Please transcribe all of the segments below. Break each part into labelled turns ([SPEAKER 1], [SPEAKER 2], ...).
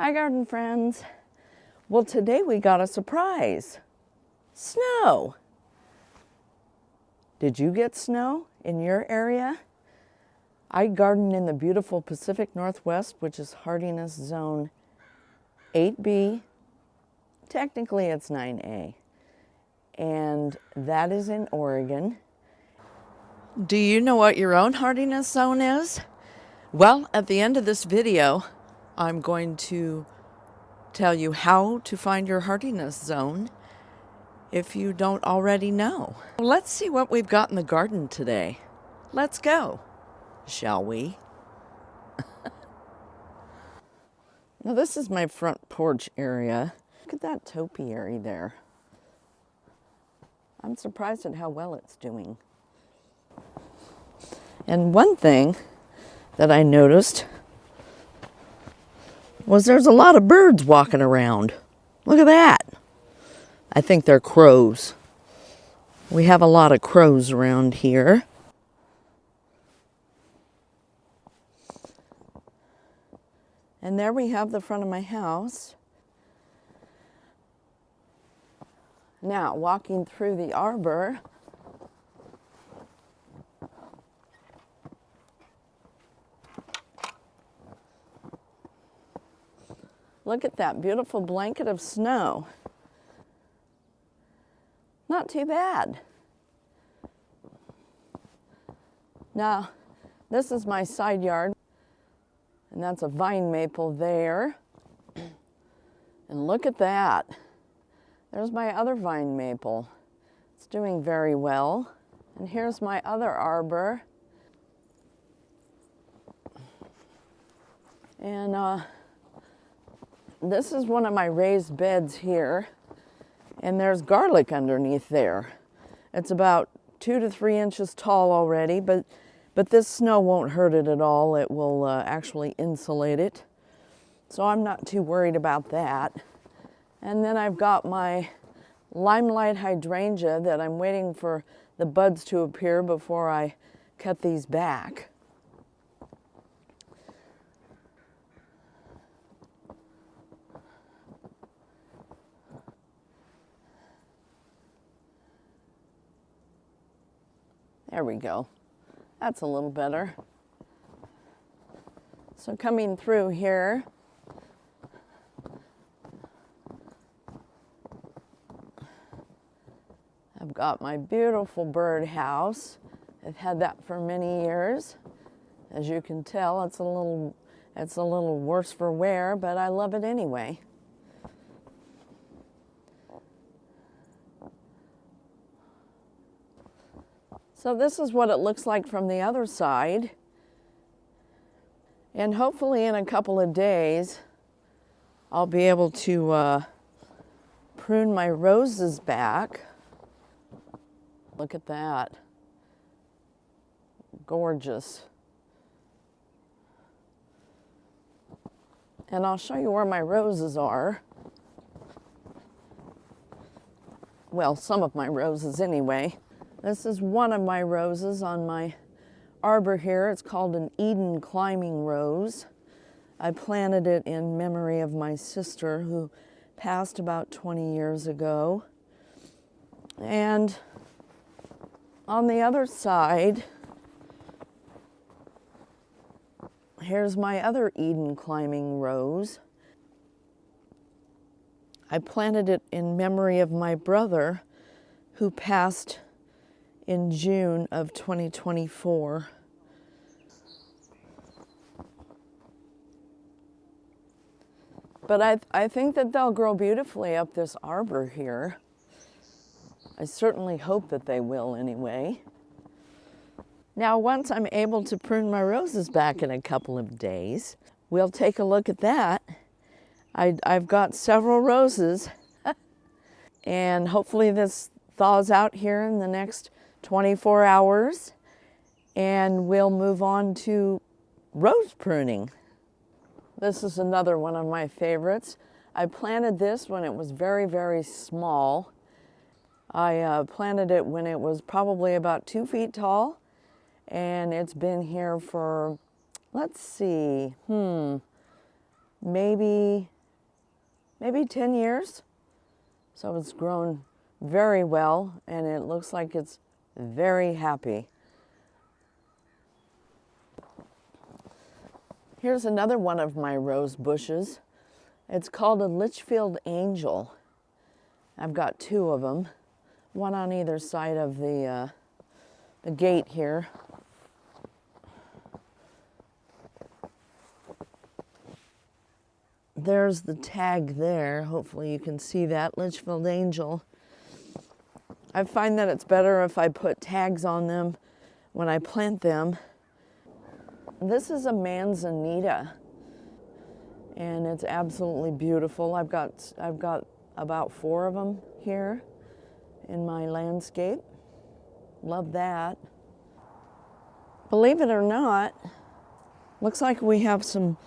[SPEAKER 1] Hi garden friends. Well, today we got a surprise. Snow. Did you get snow in your area? I garden in the beautiful Pacific Northwest, which is Hardiness Zone 8B. Technically it's 9A. And that is in Oregon. Do you know what your own hardiness zone is? Well, at the end of this video, I'm going to tell you how to find your hardiness zone if you don't already know. Let's see what we've got in the garden today. Let's go, shall we? Now this is my front porch area. Look at that topiary there. I'm surprised at how well it's doing. And one thing that I noticed was there's a lot of birds walking around. Look at that. I think they're crows. We have a lot of crows around here. And there we have the front of my house. Now, walking through the arbor, look at that beautiful blanket of snow. Not too bad. Now, this is my side yard, and that's a vine maple there. And look at that. There's my other vine maple. It's doing very well. And here's my other arbor. And this is one of my raised beds here. And there's garlic underneath there. It's about 2 to 3 inches tall already, but this snow won't hurt it at all. It will actually insulate it. So I'm not too worried about that. And then I've got my limelight hydrangea that I'm waiting for the buds to appear before I cut these back. There we go. That's a little better. So coming through here, I've got my beautiful birdhouse. I've had that for many years. As you can tell, it's a little worse for wear, but I love it anyway. So this is what it looks like from the other side. And hopefully in a couple of days, I'll be able to prune my roses back. Look at that. Gorgeous. And I'll show you where my roses are. Well, some of my roses anyway. This is one of my roses on my arbor here. It's called an Eden climbing rose. I planted it in memory of my sister who passed about 20 years ago. And on the other side, here's my other Eden climbing rose. I planted it in memory of my brother who passed in June of 2024. But I think that they'll grow beautifully up this arbor here. I certainly hope that they will anyway. Now, once I'm able to prune my roses back in a couple of days, we'll take a look at that. I've got several roses, and hopefully this thaws out here in the next 24 hours, and we'll move on to rose pruning. This is another one of my favorites. I planted this when it was very, very small. I planted it when it was probably about 2 feet tall, and it's been here for, let's see, maybe maybe 10 years. So it's grown very well, and it looks like it's very happy. Here's another one of my rose bushes. It's called a Litchfield Angel. I've got 2 of them, one on either side of the gate here. There's the tag there. Hopefully you can see that, Litchfield Angel. I find that it's better if I put tags on them when I plant them. This is a manzanita, and it's absolutely beautiful. I've got about 4 of them here in my landscape. Love that. Believe it or not, looks like we have some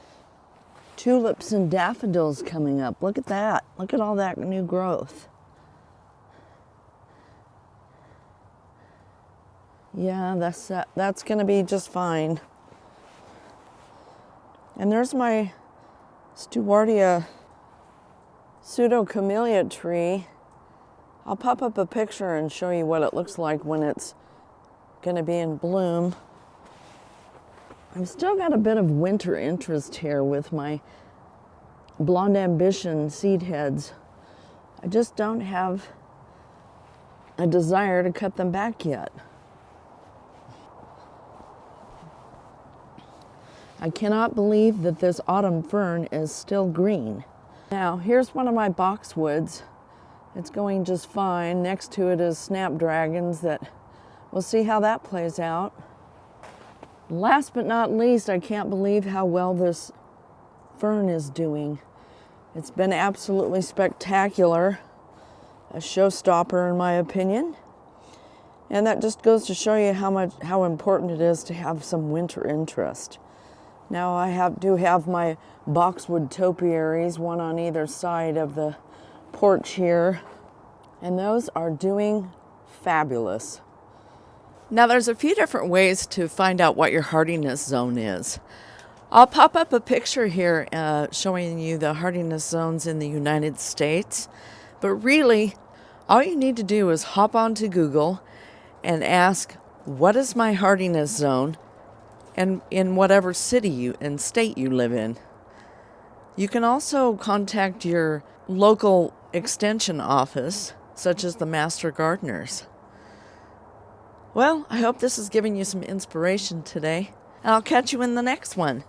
[SPEAKER 1] tulips and daffodils coming up. Look at that. Look at all that new growth. Yeah, that's going to be just fine. And there's my Stewartia pseudo-camellia tree. I'll pop up a picture and show you what it looks like when it's going to be in bloom. I've still got a bit of winter interest here with my Blonde Ambition seed heads. I just don't have a desire to cut them back yet. I cannot believe that this autumn fern is still green. Now, here's one of my boxwoods. It's going just fine. Next to it is snapdragons that we'll see how that plays out. Last but not least, I can't believe how well this fern is doing. It's been absolutely spectacular. A showstopper in my opinion. And that just goes to show you how important it is to have some winter interest. Now I do have my boxwood topiaries, one on either side of the porch here, and those are doing fabulous. Now there's a few different ways to find out what your hardiness zone is. I'll pop up a picture here showing you the hardiness zones in the United States, but really all you need to do is hop onto Google and ask, what is my hardiness zone? And in whatever city and state you live in. You can also contact your local extension office, such as the Master Gardeners. Well, I hope this is giving you some inspiration today, and I'll catch you in the next one.